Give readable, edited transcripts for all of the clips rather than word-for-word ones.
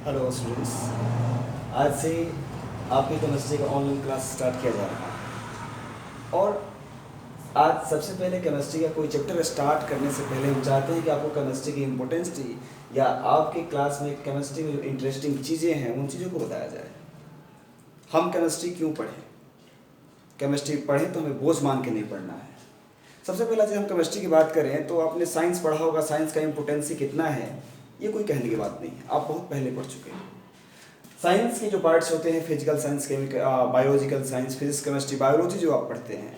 Hello students. आज से आपकी केमिस्ट्री का ऑनलाइन क्लास स्टार्ट किया जा रहा है और आज सबसे पहले केमिस्ट्री का कोई चैप्टर स्टार्ट करने से पहले हम चाहते हैं कि आपको केमिस्ट्री की इम्पोर्टेंस थी या आपके क्लास में केमिस्ट्री में जो इंटरेस्टिंग चीज़ें हैं उन चीज़ों को बताया जाए। हम केमिस्ट्री क्यों पढ़ें, केमिस्ट्री पढ़ें तो हमें बोझ मान के नहीं पढ़ना है। सबसे पहला जब हम केमिस्ट्री की बात करें तो आपने साइंस पढ़ा होगा, साइंस का इम्पोर्टेंस ही कितना है ये कोई कहने की बात नहीं है, आप बहुत पहले पढ़ चुके हैं। साइंस के जो पार्ट्स होते हैं, physical science, chemical, biological science, physics, chemistry, biology जो आप पढ़ते हैं,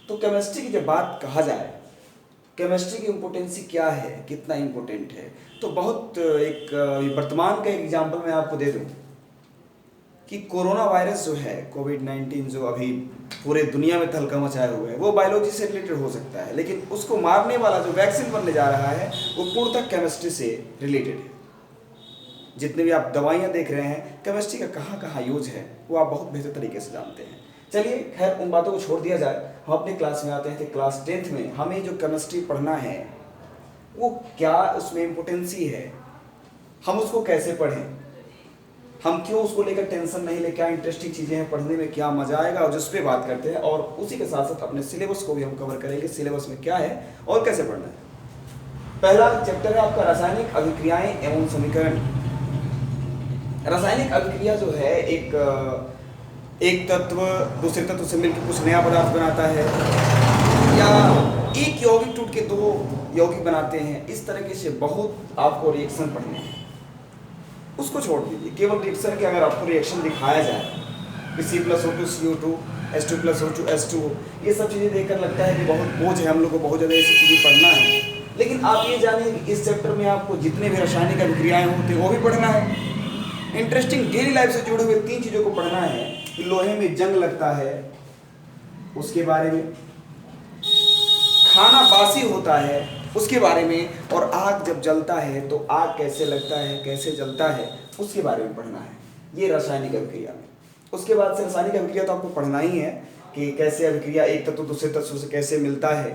तो केमिस्ट्री की जब बात कहा जाए केमिस्ट्री की इम्पोर्टेंसी क्या है, कितना इम्पोर्टेंट है, तो बहुत एक वर्तमान का एक एग्जाम्पल मैं आपको दे दूं कि कोरोना वायरस जो है, कोविड-19 जो अभी पूरे दुनिया में तहलका मचाए हुए है, वो बायोलॉजी से रिलेटेड हो सकता है, लेकिन उसको मारने वाला जो वैक्सीन बनने जा रहा है वो पूर्णतः केमिस्ट्री से रिलेटेड है। जितने भी आप दवाइयाँ देख रहे हैं, केमिस्ट्री का कहाँ कहाँ यूज है वो आप बहुत बेहतर तरीके से जानते हैं। चलिए खैर उन बातों को छोड़ दिया जाए, हम अपने क्लास में आते हैं कि क्लास 10th में हमें जो केमिस्ट्री पढ़ना है वो क्या उसमें इम्पोर्टेंसी है, हम उसको कैसे पढ़ें, हम क्यों उसको लेकर टेंशन नहीं ले, क्या इंटरेस्टिंग चीज़ें हैं पढ़ने में, क्या मजा आएगा, और जिस पे बात करते हैं। और उसी के साथ साथ अपने सिलेबस को भी हम कवर करेंगे, सिलेबस में क्या है और कैसे पढ़ना है। पहला चैप्टर है आपका रासायनिक अभिक्रियाएं एवं समीकरण। रासायनिक अभिक्रिया जो है एक तत्व दूसरे तत्व से मिलकर कुछ नया पदार्थ बनाता है, या एक यौगिक टूट के दो यौगिक बनाते हैं। इस तरीके से बहुत आपको रिएक्शन पढ़ने हैं, उसको छोड़ दीजिए। केवल रिएक्शन के अगर आपको रिएक्शन दिखाया जाए कि C+O2 CO2 H2+O2 H2O, ये सब चीज़ें देखकर लगता है कि बहुत बोझ है, हम लोग को बहुत ज़्यादा ये सब चीज़ें पढ़ना है। लेकिन आप ये जानिए कि इस चैप्टर में आपको जितने भी रासायनिक अभिक्रियाएं होती हैं वो भी पढ़ना है। इंटरेस्टिंग डेली लाइफ से जुड़े हुए 3 चीज़ों को पढ़ना है कि लोहे में जंग लगता है उसके बारे में, खाना बासी होता है उसके बारे में, और आग जब जलता है तो आग कैसे लगता है, कैसे जलता है, उसके बारे में पढ़ना है, ये रासायनिक अभिक्रिया में। उसके बाद से रासायनिक अभिक्रिया तो आपको पढ़ना ही है कि कैसे अभिक्रिया एक तत्व दूसरे तत्व से कैसे मिलता है,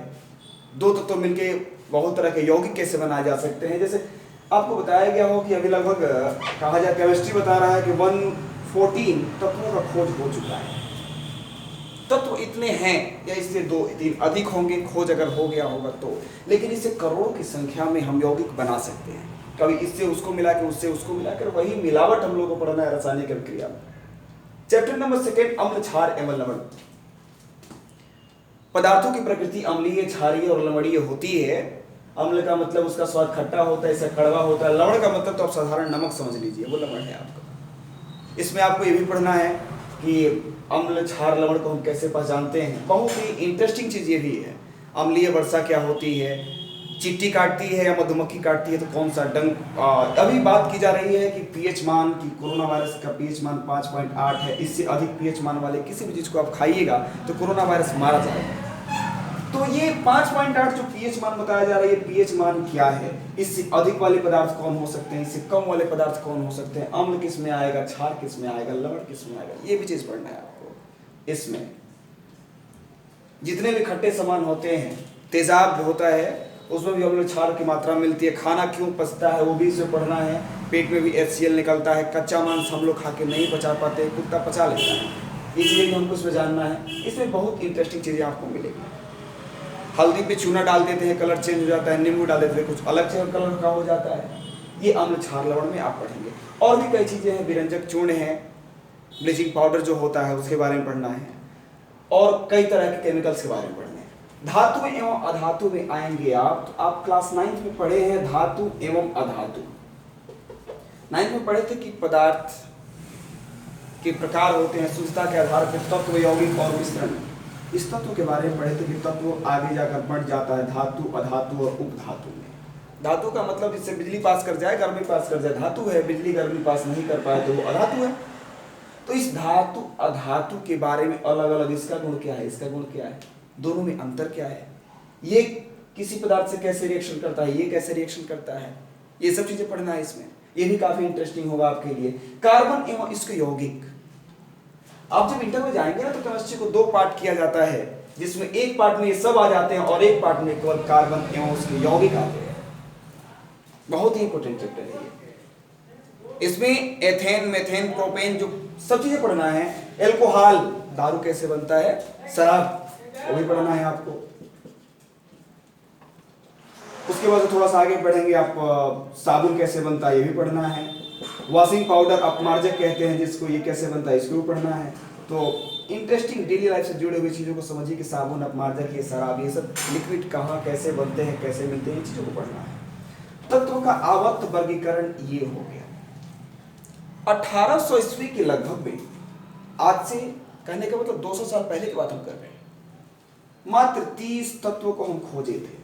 दो तत्व मिलके बहुत तरह के यौगिक कैसे बनाए जा सकते हैं। जैसे आपको बताया गया हो कि अभी लगभग कहा जाए, केमिस्ट्री बता रहा है कि 114 तत्वों का खोज हो चुका है। तत्व इतने हैं या इससे 2-3 अधिक होंगे, खोज अगर हो गया होगा तो, लेकिन इससे करोड़ों की संख्या में हम यौगिक बना सकते हैं। कभी इससे उसको मिला के उससे उसको मिलाकर वही मिलावट हम लोग को पढ़ना है रासायनिक अभिक्रिया में। चैप्टर नंबर 2 अम्ल, क्षार एवं लवण। पदार्थों की प्रकृति अम्लीय, क्षारीय और लवणीय होती है। अम्ल का मतलब उसका स्वाद खट्टा होता है, इसका कड़वा होता है। लवण का मतलब तो आप साधारण नमक समझ लीजिए, वो लवण है आपका। इसमें आपको ये भी पढ़ना है कि अम्ल, क्षार, लवण को हम कैसे पहचानते हैं। बहुत ही इंटरेस्टिंग चीज़ ये भी है। अम्लीय वर्षा क्या होती है, चींटी काटती है या मधुमक्खी काटती है तो कौन सा डंक। अभी बात की जा रही है कि पीएच मान की, कोरोना वायरस का पीएच मान 5.8 है। इससे अधिक पीएच मान वाले किसी भी चीज़ को आप खाइएगा तो कोरोना वायरस मारा जाएगा। तो ये 5.8 जो पीएच मान बताया जा रहा है, ये पीएच मान क्या है, इससे अधिक वाले पदार्थ कौन हो सकते हैं, इससे कम वाले पदार्थ कौन हो सकते हैं, अम्ल किस में आएगा, क्षार किस में आएगा, लवण किस में आएगा, ये भी चीज पढ़ना है आपको। इसमें जितने भी खट्टे सामान होते हैं, तेजाब होता है, उसमें भी अम्ल क्षार की मात्रा मिलती है। खाना क्यों पचता है वो भी इसे पढ़ना है। पेट में भी HCl निकलता है। कच्चा मांस हम लोग खा के नहीं पचा पाते, कुत्ता पचा लेता है, इसलिए भी हमको इसमें जानना है। इसमें बहुत इंटरेस्टिंग चीजें आपको मिलेगी। हल्दी पे चूना डाल देते हैं, कलर चेंज हो जाता है, नींबू डाल देते हैं, कुछ अलग से कलर का हो जाता है। ये अम्ल, क्षार, लवण में आप पढ़ेंगे। और भी कई चीज़ें हैं, विरंजक चूर्ण है, ब्लीचिंग पाउडर जो होता है उसके बारे में पढ़ना है, और कई तरह के केमिकल्स के बारे में पढ़ना है। धातु एवं अधातु में आएंगे आप, तो आप क्लास 9th में पढ़े हैं धातु एवं अधातु। 9th में पढ़े थे कि पदार्थ के प्रकार होते हैं, शुद्धता के आधार पर तत्व, यौगिक और मिश्रण। इस तत्व के बारे में पढ़े थे कि तत्व आगे जाकर बढ़ जाता है धातु, अधातु और उपधातु में। धातु का मतलब जिससे बिजली पास कर जाए, गर्मी पास कर जाए, धातु है। बिजली गर्मी पास नहीं कर पाए तो वो अधातु है। तो इस धातु अधातु के बारे में अलग अलग, इसका गुण क्या है, इसका गुण क्या है, दोनों में अंतर क्या है, ये किसी पदार्थ से कैसे रिएक्शन करता है, ये कैसे रिएक्शन करता है, ये सब चीजें पढ़ना है इसमें। ये भी काफी इंटरेस्टिंग होगा आपके लिए। कार्बन एवं इसके यौगिक। आप जब इंटर में जाएंगे ना तो केमिस्ट्री को 2 पार्ट किया जाता है, जिसमें एक पार्ट में ये सब आ जाते हैं और एक पार्ट में केवल कार्बन एवं उसके यौगिक आते हैं। बहुत ही इंपॉर्टेंट चैप्टर है ये। इसमें एथेन, मेथेन, प्रोपेन जो सब चीजें पढ़ना है। एल्कोहल, दारू कैसे बनता है, शराब, वो भी पढ़ना है आपको। उसके बाद थोड़ा सा आगे बढ़ेंगे आप, साबुन कैसे बनता है ये भी पढ़ना है। वॉशिंग पाउडर, अपमार्जक कहते हैं जिसको, ये कैसे बनता है इसको भी पढ़ना है। तो इंटरेस्टिंग डेली लाइफ से जुड़े हुए चीज़ों को समझिए कि साबुन, अपमार्जक, ये शराब, ये सब लिक्विड कहाँ कैसे बनते हैं, कैसे मिलते हैं, इन चीज़ों को पढ़ना है। तत्वों का आवर्त वर्गीकरण ये हो गया। 1800 ईस्वी के लगभग में, आज से कहने का मतलब 200 साल पहले की बात हम कर रहे हैं, मात्र 30 तत्वों को हम खोजे थे।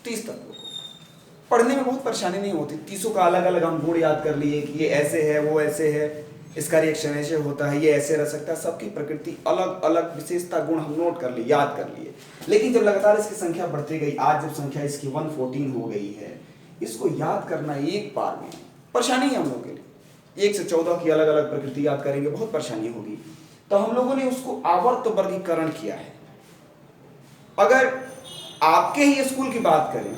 30 तत्वों को पढ़ने में बहुत परेशानी नहीं होती। 30 का अलग अलग हम गुण याद कर लिए कि ये ऐसे है, वो ऐसे है, इसका रिएक्शन ऐसे होता है, ये ऐसे रह सकता है। सबकी प्रकृति अलग अलग विशेषता गुण हम नोट कर लिए, याद कर लिए। लेकिन जब लगातार इसकी संख्या बढ़ती गई, आज जब संख्या इसकी 114 हो गई है, इसको याद करना एक बार में परेशानी है हम लोगों के लिए। 1 से 14 की अलग अलग प्रकृति याद करेंगे, बहुत परेशानी होगी। तो हम लोगों ने उसको आवर्त वर्गीकरण किया है। अगर आपके ही स्कूल की बात करें,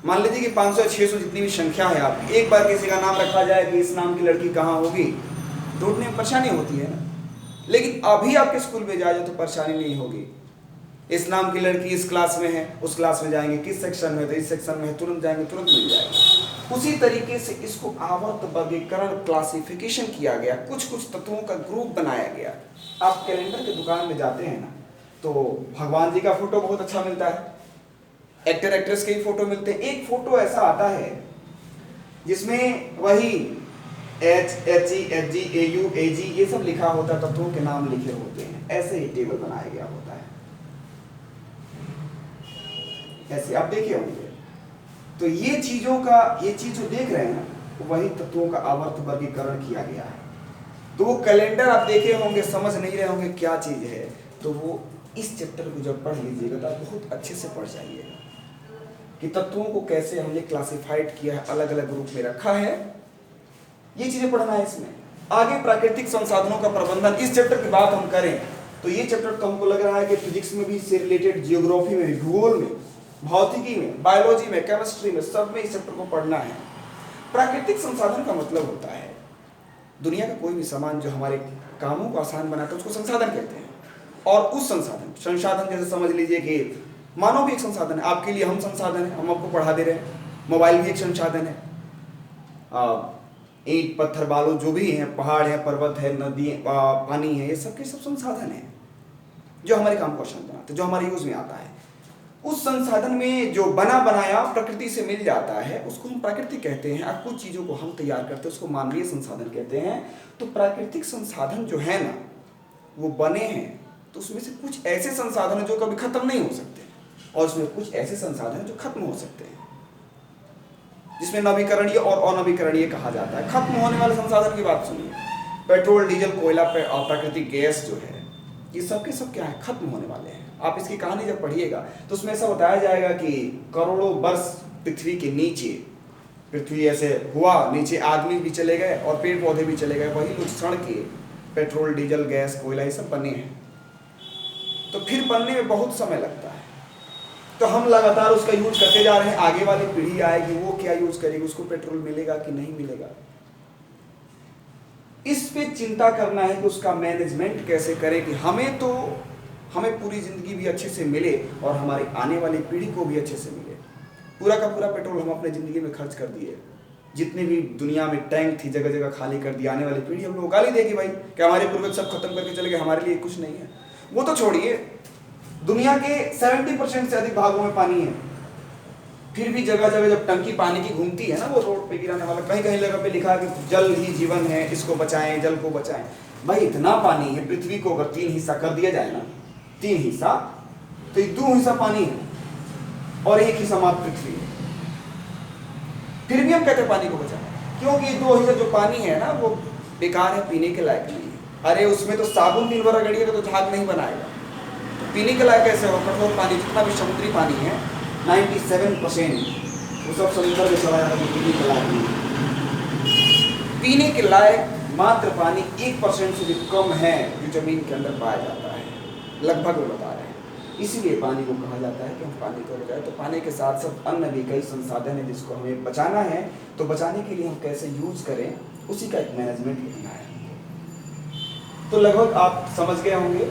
मान लीजिए कि 500 600 जितनी भी संख्या है आपकी, एक बार किसी का नाम रखा जाए कि इस नाम की लड़की कहाँ होगी, ढूंढने में परेशानी होती है ना। लेकिन अभी आपके स्कूल में जाए तो परेशानी नहीं होगी। इस नाम की लड़की इस क्लास में है, उस क्लास में जाएंगे, किस सेक्शन में, तो इस सेक्शन में है, तुरंत जाएंगे, तुरंत मिल जाएगा। उसी तरीके से इसको आवर्त वर्गीकरण, क्लासिफिकेशन किया गया, कुछ कुछ तत्वों का ग्रुप बनाया गया। आप कैलेंडर की दुकान में जाते हैं ना, तो भगवान जी का फोटो बहुत अच्छा मिलता है, एक्टर एक्ट्रेस के ही फोटो मिलते हैं। एक फोटो ऐसा आता है जिसमें वही HE FG AU AG ये सब लिखा होता है, तत्वों के नाम लिखे होते हैं। ऐसे ही टेबल बनाया गया होता है, ऐसे आप देखे होंगे। तो ये चीजों का, ये चीज जो देख रहे हैं ना, वही तत्वों का आवर्त वर्गीकरण किया गया है। तो वो कैलेंडर आप देखे होंगे, समझ नहीं रहे होंगे क्या चीज है, तो वो इस चैप्टर को जब पढ़ लीजिएगा तो आप बहुत अच्छे से पढ़ जाइएगा कि तत्वों को कैसे हमने क्लासिफाइड किया है, अलग अलग ग्रुप में रखा है। ये चीजें पढ़ना है इसमें। आगे प्राकृतिक संसाधनों का प्रबंधन, इस चैप्टर की बात हम करें तो ये चैप्टर तो हमको लग रहा है कि फिजिक्स में भी इससे रिलेटेड, जियोग्राफी में भी, भूगोल में, भौतिकी में, बायोलॉजी में, केमिस्ट्री में, सब में इस चैप्टर को पढ़ना है। प्राकृतिक संसाधन का मतलब होता है दुनिया का कोई भी सामान जो हमारे कामों को आसान बनाता है, उसको संसाधन कहते हैं। और उस संसाधन जैसे समझ लीजिए कि मानव भी एक संसाधन है, आपके लिए हम संसाधन है, हम आपको पढ़ा दे रहे हैं। मोबाइल भी एक संसाधन है, ईंट पत्थर बालू जो भी हैं, पहाड़ है, पर्वत है, नदी, पानी है, ये सब के सब संसाधन है जो हमारे काम को आसान बनाते हैं, जो हमारे यूज में आता है। उस संसाधन में जो बना बनाया प्रकृति से मिल जाता है उसको हम प्राकृतिक कहते हैं। अब कुछ चीज़ों को हम तैयार करते हैं उसको मानवीय संसाधन कहते हैं। तो प्राकृतिक संसाधन जो है ना, वो बने हैं, तो उसमें से कुछ ऐसे संसाधन हैं जो कभी खत्म नहीं हो सकते, और उसमें कुछ ऐसे संसाधन हैं जो खत्म हो सकते हैं, जिसमें नवीकरणीय और अनवीकरणीय कहा जाता है। खत्म होने वाले संसाधन की बात सुनिए, पेट्रोल, डीजल, कोयला और प्राकृतिक गैस जो है, ये सब के सब क्या है, खत्म होने वाले हैं। आप इसकी कहानी जब पढ़िएगा तो उसमें ऐसा बताया जाएगा कि करोड़ों वर्ष पृथ्वी के नीचे, पृथ्वी ऐसे हुआ, नीचे आदमी भी चले गए और पेड़ पौधे भी चले गए, वही लोग सड़ के पेट्रोल, डीजल, गैस, कोयला ये सब बने हैं। तो फिर बनने में बहुत समय लगता है, तो हम लगातार उसका यूज करते जा रहे हैं। आगे वाली पीढ़ी आएगी, वो क्या यूज करेगी, उसको पेट्रोल मिलेगा कि नहीं मिलेगा, इस पे चिंता करना है कि उसका मैनेजमेंट कैसे करें कि हमें पूरी जिंदगी भी अच्छे से मिले और हमारी आने वाली पीढ़ी को भी अच्छे से मिले। पूरा का पूरा पेट्रोल हम अपने जिंदगी में खर्च कर दिए, जितने भी दुनिया में टैंक थी जगह जगह खाली कर दिया। आने वाली पीढ़ी हम लोग गाली देगी भाई कि हमारे पूर्वज सब खत्म करके चले गए, हमारे लिए कुछ नहीं है। वो तो छोड़िए, दुनिया के 70% से अधिक भागों में पानी है, फिर भी जगह जगह जब टंकी पानी की घूमती है ना, वो रोड पे गिराने वाला, कहीं कहीं जगह पे लिखा है कि जल ही जीवन है, इसको बचाएं, जल को बचाएं। भाई इतना पानी है, पृथ्वी को अगर 3 हिस्सा कर दिया जाए ना, 3 हिस्सा, तो 2 हिस्सा पानी है और 1 हिस्सा मात्र पृथ्वी है। फिर भी हम कहते हैं पानी को बचाएं, क्योंकि ये 2 हिस्सा जो पानी है ना, वो बेकार है, पीने के लायक नहीं है। अरे उसमें तो साबुन दिन भर रगड़िएगा तो झाग नहीं बनाएगा, तो पीने के लायक कैसे हो? कठोर पानी, जितना भी समुद्री पानी है 97% वो सब समुद्र में चला जाता है, पीने के लायक नहीं। पीने के लायक मात्र पानी 1% से भी कम है जो जमीन के अंदर पाया जाता है, लगभग वो बता रहे हैं। इसीलिए पानी को कहा जाता है कि हम पानी को बचाएं। तो पानी के साथ साथ अन्य भी कई संसाधन है जिसको हमें बचाना है, तो बचाने के लिए हम कैसे यूज करें उसी का एक मैनेजमेंट लिखना है। तो लगभग आप समझ गए होंगे।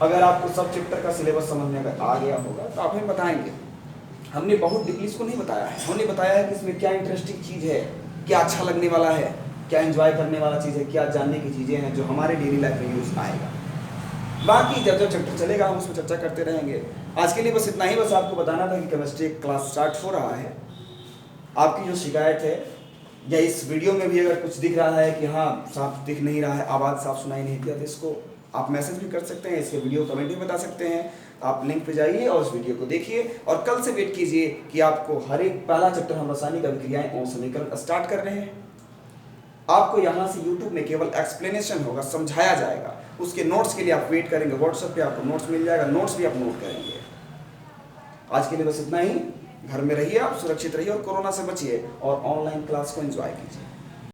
अगर आपको सब चैप्टर का सिलेबस समझ में अगर आ गया होगा तो आप हमें बताएंगे। हमने बहुत डीपली इसको नहीं बताया है, हमने बताया है कि इसमें क्या इंटरेस्टिंग चीज़ है, क्या अच्छा लगने वाला है, क्या एंजॉय करने वाला चीज़ है, क्या जानने की चीज़ें हैं जो हमारे डेली लाइफ में यूज आएगा। बाकी जब जब चैप्टर चलेगा हम उसमें चर्चा करते रहेंगे। आज के लिए बस इतना ही, बस आपको बताना था कि केमिस्ट्री क्लास स्टार्ट हो रहा है। आपकी जो शिकायत है या इस वीडियो में भी अगर कुछ दिख रहा है कि हाँ साफ दिख नहीं रहा है, आवाज़ साफ सुनाई नहीं दिया, तो इसको आप मैसेज भी कर सकते हैं, इसके वीडियो कमेंट भी बता सकते हैं। आप लिंक पे जाइए और उस वीडियो को देखिए और कल से वेट कीजिए कि आपको हर एक पहला चैप्टर हम रासायनिक अभिक्रियाएं और समीकरण स्टार्ट कर रहे हैं। आपको यहाँ से YouTube में केवल एक्सप्लेनेशन होगा, समझाया जाएगा। उसके नोट्स के लिए आप वेट करेंगे, व्हाट्सएप पे आपको नोट्स मिल जाएगा, नोट्स भी आप नोट करेंगे। आज के लिए बस इतना ही। घर में रहिए, आप सुरक्षित रहिए और कोरोना से बचिए और ऑनलाइन क्लास को एंजॉय कीजिए।